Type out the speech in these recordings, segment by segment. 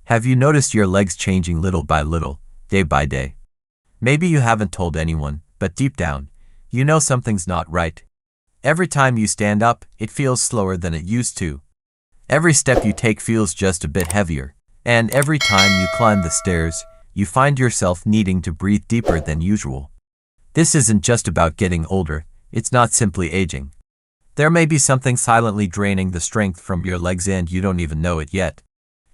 Have you noticed your legs changing little by little, day by day? Maybe you haven't told anyone, but deep down, you know something's not right. Every time you stand up, it feels slower than it used to. Every step you take feels just a bit heavier. And every time you climb the stairs, you find yourself needing to breathe deeper than usual. This isn't just about getting older, it's not simply aging. There may be something silently draining the strength from your legs and you don't even know it yet.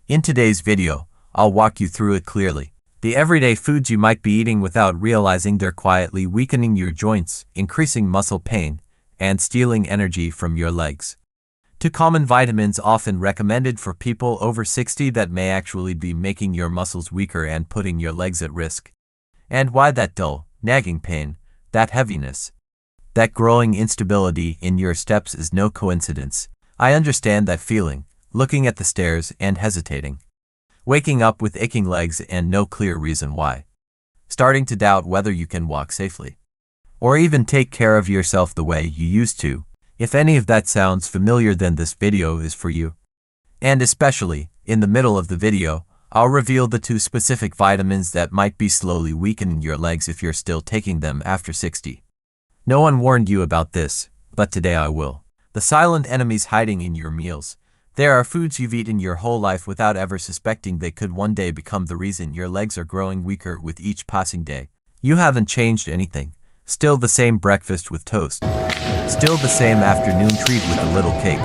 In today's video, I'll walk you through it clearly. The everyday foods you might be eating without realizing they're quietly weakening your joints, increasing muscle pain, and stealing energy from your legs. 2 common vitamins often recommended for people over 60 that may actually be making your muscles weaker and putting your legs at risk. And why that dull, nagging pain, that heaviness, that growing instability in your steps is no coincidence. I understand that feeling, looking at the stairs and hesitating. Waking up with aching legs and no clear reason why. Starting to doubt whether you can walk safely. Or even take care of yourself the way you used to. If any of that sounds familiar, then this video is for you. And especially, in the middle of the video, I'll reveal the 2 specific vitamins that might be slowly weakening your legs if you're still taking them after 60. No one warned you about this, but today I will. The silent enemies hiding in your meals. There are foods you've eaten your whole life without ever suspecting they could one day become the reason your legs are growing weaker with each passing day. You haven't changed anything. Still the same breakfast with toast. Still the same afternoon treat with a little cake.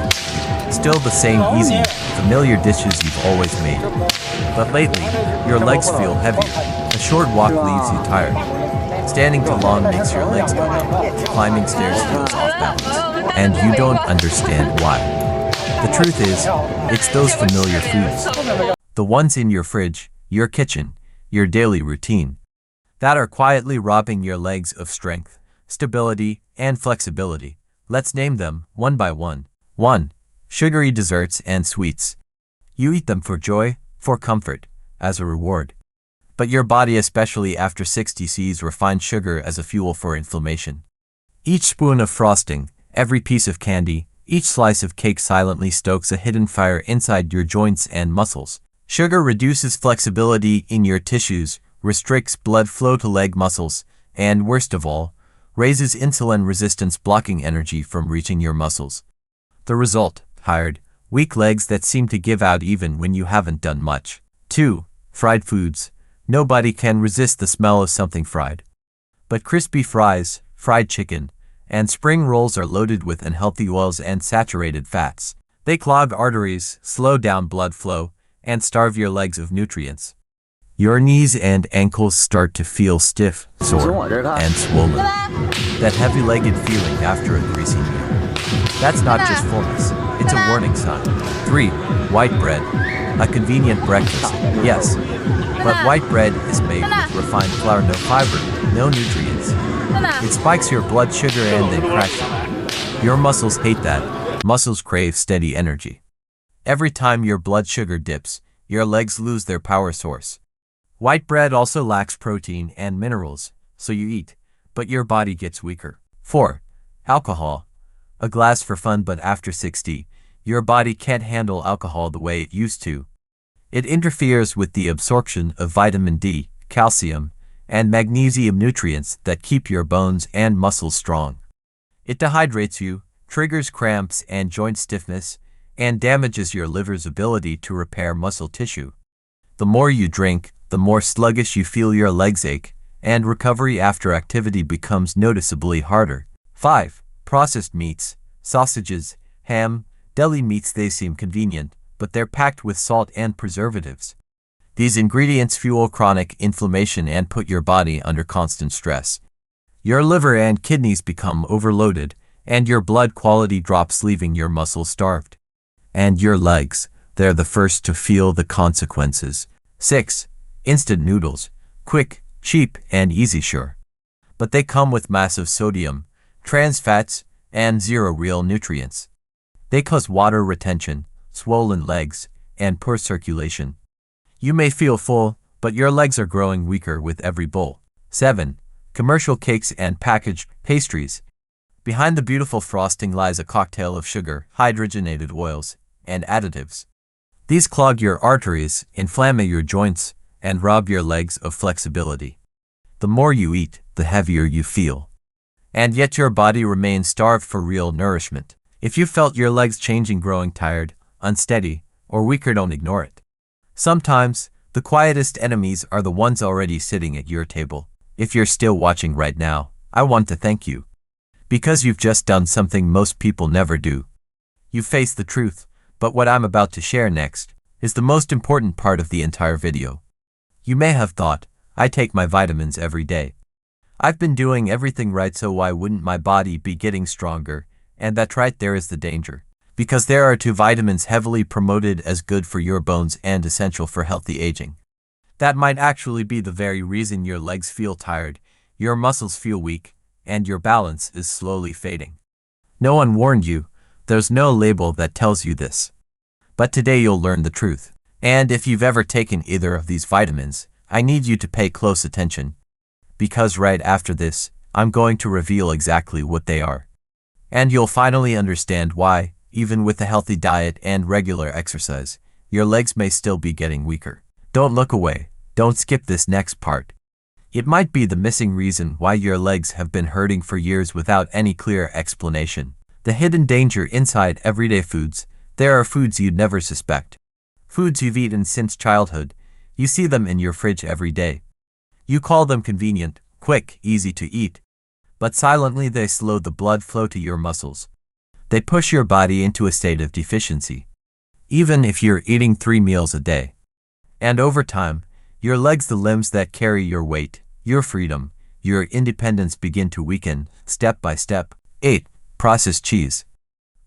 Still the same easy, familiar dishes you've always made. But lately, your legs feel heavier. A short walk leaves you tired. Standing too long makes your legs go numb. Climbing stairs feels off balance. And you don't understand why. The truth is, it's those familiar foods. The ones in your fridge, your kitchen, your daily routine, that are quietly robbing your legs of strength, stability, and flexibility. Let's name them one by one. 1. Sugary desserts and sweets. You eat them for joy, for comfort, as a reward. But your body, especially after 60, sees refined sugar as a fuel for inflammation. Each spoon of frosting, every piece of candy, each slice of cake silently stokes a hidden fire inside your joints and muscles. Sugar reduces flexibility in your tissues, restricts blood flow to leg muscles, and worst of all, raises insulin resistance, blocking energy from reaching your muscles. The result: tired, weak legs that seem to give out even when you haven't done much. 2. Fried foods. Nobody can resist the smell of something fried. But crispy fries, fried chicken, and spring rolls are loaded with unhealthy oils and saturated fats. They clog arteries, slow down blood flow, and starve your legs of nutrients. Your knees and ankles start to feel stiff, sore, and swollen. That heavy-legged feeling after a greasy meal. That's not just fullness, it's a warning sign. 3. White bread. A convenient breakfast, yes. But white bread is made with refined flour, no fiber, no nutrients. It spikes your blood sugar and then cracks it. Your muscles hate that. Muscles crave steady energy. Every time your blood sugar dips, your legs lose their power source. White bread also lacks protein and minerals, so you eat, but your body gets weaker. 4. Alcohol. A glass for fun, but after 60, your body can't handle alcohol the way it used to. It interferes with the absorption of vitamin D, calcium, and magnesium, nutrients that keep your bones and muscles strong. It dehydrates you, triggers cramps and joint stiffness, and damages your liver's ability to repair muscle tissue. The more you drink, the more sluggish you feel, your legs ache, and recovery after activity becomes noticeably harder. 5. Processed meats, sausages, ham, deli meats. They seem convenient, but they're packed with salt and preservatives. These ingredients fuel chronic inflammation and put your body under constant stress. Your liver and kidneys become overloaded, and your blood quality drops, leaving your muscles starved. And your legs, they're the first to feel the consequences. 6. Instant noodles. Quick, cheap, and easy, sure. But they come with massive sodium, trans fats, and zero real nutrients. They cause water retention, swollen legs, and poor circulation. You may feel full, but your legs are growing weaker with every bowl. 7. Commercial cakes and packaged pastries. Behind the beautiful frosting lies a cocktail of sugar, hydrogenated oils, and additives. These clog your arteries, inflame your joints, and rob your legs of flexibility. The more you eat, the heavier you feel. And yet your body remains starved for real nourishment. If you felt your legs changing, growing tired, unsteady, or weaker, don't ignore it. Sometimes, the quietest enemies are the ones already sitting at your table. If you're still watching right now, I want to thank you. Because you've just done something most people never do. You face the truth, but what I'm about to share next is the most important part of the entire video. You may have thought, I take my vitamins every day. I've been doing everything right, so why wouldn't my body be getting stronger? And that's right, there is the danger. Because there are two vitamins heavily promoted as good for your bones and essential for healthy aging. That might actually be the very reason your legs feel tired, your muscles feel weak, and your balance is slowly fading. No one warned you. There's no label that tells you this. But today you'll learn the truth. And if you've ever taken either of these vitamins, I need you to pay close attention. Because right after this, I'm going to reveal exactly what they are. And you'll finally understand why, even with a healthy diet and regular exercise, your legs may still be getting weaker. Don't look away. Don't skip this next part. It might be the missing reason why your legs have been hurting for years without any clear explanation. The hidden danger inside everyday foods. There are foods you'd never suspect. Foods you've eaten since childhood. You see them in your fridge every day. You call them convenient, quick, easy to eat. But silently they slow the blood flow to your muscles. They push your body into a state of deficiency. Even if you're eating 3 meals a day. And over time, your legs, the limbs that carry your weight, your freedom, your independence, begin to weaken, step by step. 8. Processed cheese.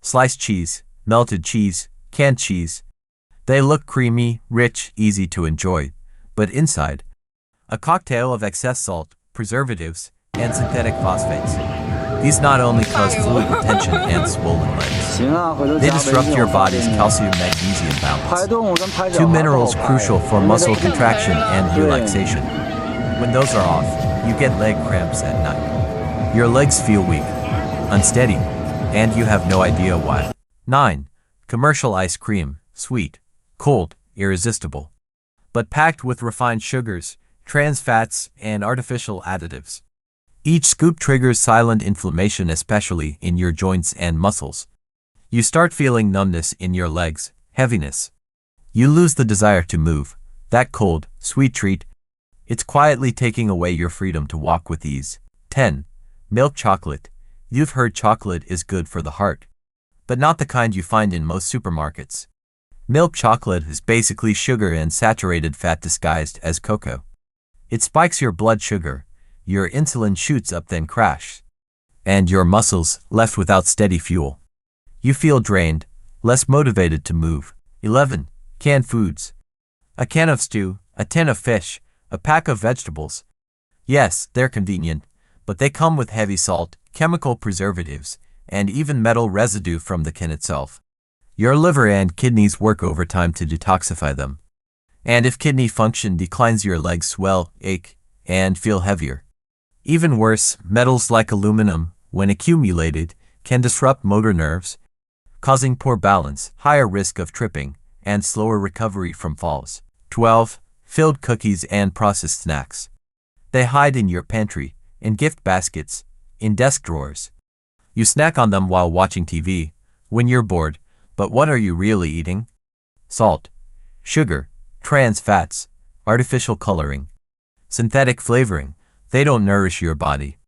Sliced cheese, melted cheese, canned cheese. They look creamy, rich, easy to enjoy. But inside, a cocktail of excess salt, preservatives, and synthetic phosphates. These not only cause fluid retention and swollen legs, they disrupt your body's calcium-magnesium balance, two minerals crucial for muscle contraction and relaxation. When those are off, you get leg cramps at night. Your legs feel weak, unsteady, and you have no idea why. 9. Commercial ice cream, sweet, cold, irresistible, but packed with refined sugars, trans fats, and artificial additives. Each scoop triggers silent inflammation, especially in your joints and muscles. You start feeling numbness in your legs, heaviness. You lose the desire to move. That cold, sweet treat, it's quietly taking away your freedom to walk with ease. 10. Milk chocolate. You've heard chocolate is good for the heart, but not the kind you find in most supermarkets. Milk chocolate is basically sugar and saturated fat disguised as cocoa. It spikes your blood sugar. Your insulin shoots up, then crashes. And your muscles, left without steady fuel. You feel drained, less motivated to move. 11. Canned foods. A can of stew, a tin of fish, a pack of vegetables. Yes, they're convenient, but they come with heavy salt, chemical preservatives, and even metal residue from the can itself. Your liver and kidneys work overtime to detoxify them. And if kidney function declines, your legs swell, ache, and feel heavier. Even worse, metals like aluminum, when accumulated, can disrupt motor nerves, causing poor balance, higher risk of tripping, and slower recovery from falls. 12. Filled cookies and processed snacks. They hide in your pantry, in gift baskets, in desk drawers. You snack on them while watching TV, when you're bored, but what are you really eating? Salt, sugar, trans fats, artificial coloring, synthetic flavoring. They don't nourish your body.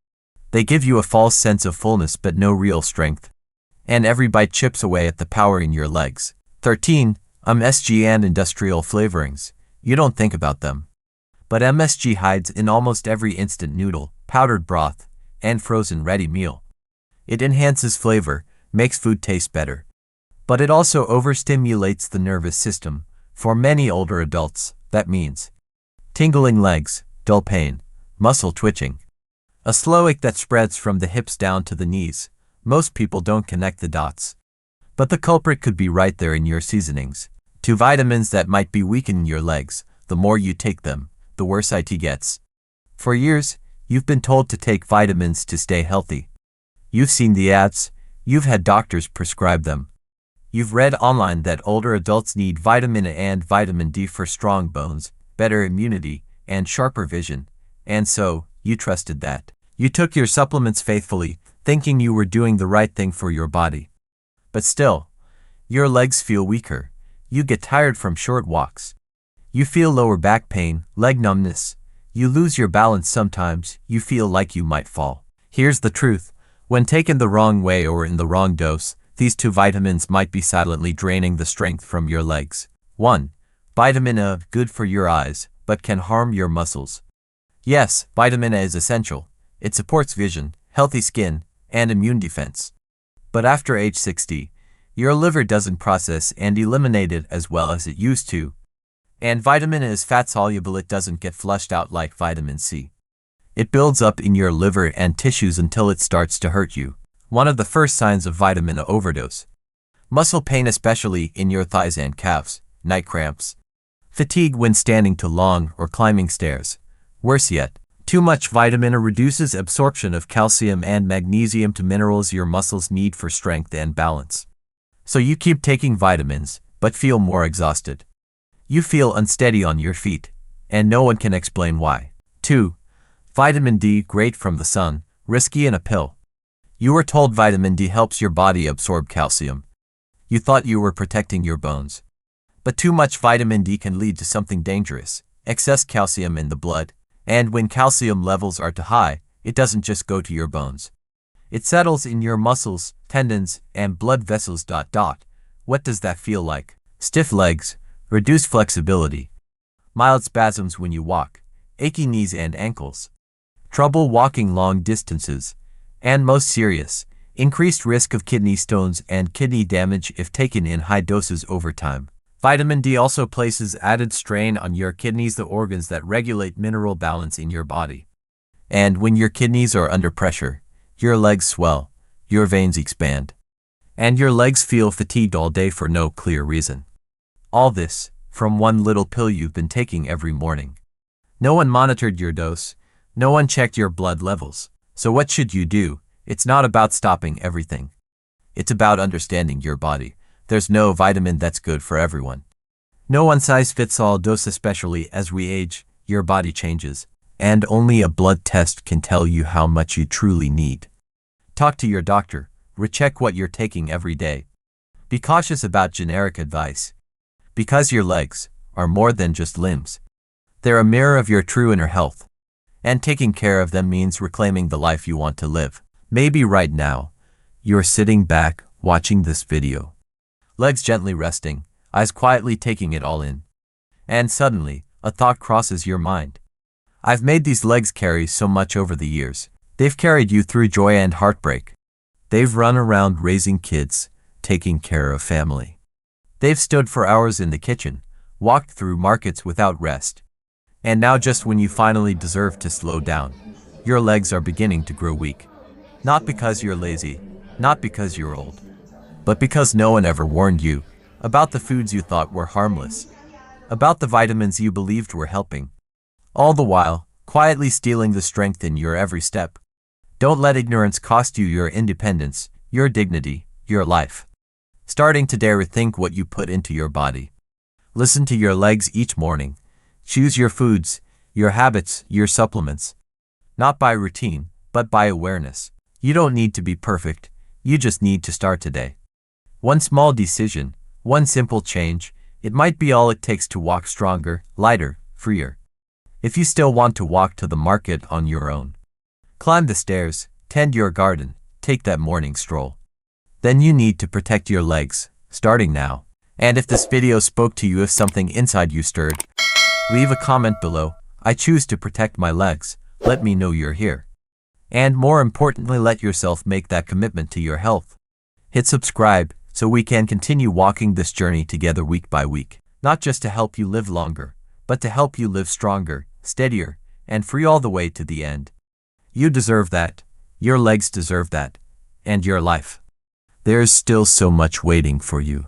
They give you a false sense of fullness but no real strength. And every bite chips away at the power in your legs. 13. MSG and industrial flavorings. You don't think about them. But MSG hides in almost every instant noodle, powdered broth, and frozen ready meal. It enhances flavor, makes food taste better. But it also overstimulates the nervous system. For many older adults, that means tingling legs, dull pain, muscle twitching, a slow ache that spreads from the hips down to the knees. Most people don't connect the dots. But the culprit could be right there in your seasonings. 2 vitamins that might be weakening your legs. The more you take them, the worse it gets. For years, you've been told to take vitamins to stay healthy. You've seen the ads. You've had doctors prescribe them. You've read online that older adults need vitamin A and vitamin D for strong bones, better immunity, and sharper vision, and so, you trusted that. You took your supplements faithfully, thinking you were doing the right thing for your body. But still, your legs feel weaker. You get tired from short walks. You feel lower back pain, leg numbness. You lose your balance sometimes, you feel like you might fall. Here's the truth. When taken the wrong way or in the wrong dose, these two vitamins might be silently draining the strength from your legs. 1. Vitamin A, good for your eyes, but can harm your muscles. Yes, vitamin A is essential. It supports vision, healthy skin, and immune defense. But after age 60, your liver doesn't process and eliminate it as well as it used to. And vitamin A is fat-soluble, it doesn't get flushed out like vitamin C. It builds up in your liver and tissues until it starts to hurt you. One of the first signs of vitamin A overdose. Muscle pain, especially in your thighs and calves, night cramps. Fatigue when standing too long or climbing stairs. Worse yet, too much vitamin A reduces absorption of calcium and magnesium to minerals your muscles need for strength and balance. So you keep taking vitamins, but feel more exhausted. You feel unsteady on your feet, and no one can explain why. 2. Vitamin D, great from the sun, risky in a pill. You were told vitamin D helps your body absorb calcium. You thought you were protecting your bones. But too much vitamin D can lead to something dangerous, excess calcium in the blood, and when calcium levels are too high, it doesn't just go to your bones. It settles in your muscles, tendons, and blood vessels. What does that feel like? Stiff legs, reduced flexibility, mild spasms when you walk, achy knees and ankles, trouble walking long distances, and most serious, increased risk of kidney stones and kidney damage if taken in high doses over time. Vitamin D also places added strain on your kidneys, the organs that regulate mineral balance in your body. And when your kidneys are under pressure, your legs swell, your veins expand, and your legs feel fatigued all day for no clear reason. All this from one little pill you've been taking every morning. No one monitored your dose, no one checked your blood levels. So what should you do? It's not about stopping everything. It's about understanding your body. There's no vitamin that's good for everyone. No one-size-fits-all dose, especially as we age, your body changes, and only a blood test can tell you how much you truly need. Talk to your doctor, recheck what you're taking every day. Be cautious about generic advice, because your legs are more than just limbs. They're a mirror of your true inner health, and taking care of them means reclaiming the life you want to live. Maybe right now, you're sitting back, watching this video. Legs gently resting, eyes quietly taking it all in. And suddenly, a thought crosses your mind. I've made these legs carry so much over the years. They've carried you through joy and heartbreak. They've run around raising kids, taking care of family. They've stood for hours in the kitchen, walked through markets without rest. And now, just when you finally deserve to slow down, your legs are beginning to grow weak. Not because you're lazy, not because you're old, but because no one ever warned you about the foods you thought were harmless, about the vitamins you believed were helping, all the while quietly stealing the strength in your every step. Don't let ignorance cost you your independence, your dignity, your life. Starting today, rethink what you put into your body. Listen to your legs each morning. Choose your foods, your habits, your supplements. Not by routine, but by awareness. You don't need to be perfect, you just need to start today. One small decision, one simple change, it might be all it takes to walk stronger, lighter, freer. If you still want to walk to the market on your own, climb the stairs, tend your garden, take that morning stroll, then you need to protect your legs, starting now. And if this video spoke to you, if something inside you stirred, leave a comment below. I choose to protect my legs. Let me know you're here. And more importantly, let yourself make that commitment to your health. Hit subscribe so we can continue walking this journey together week by week. Not just to help you live longer, but to help you live stronger, steadier, and free all the way to the end. You deserve that. Your legs deserve that. And your life. There's still so much waiting for you.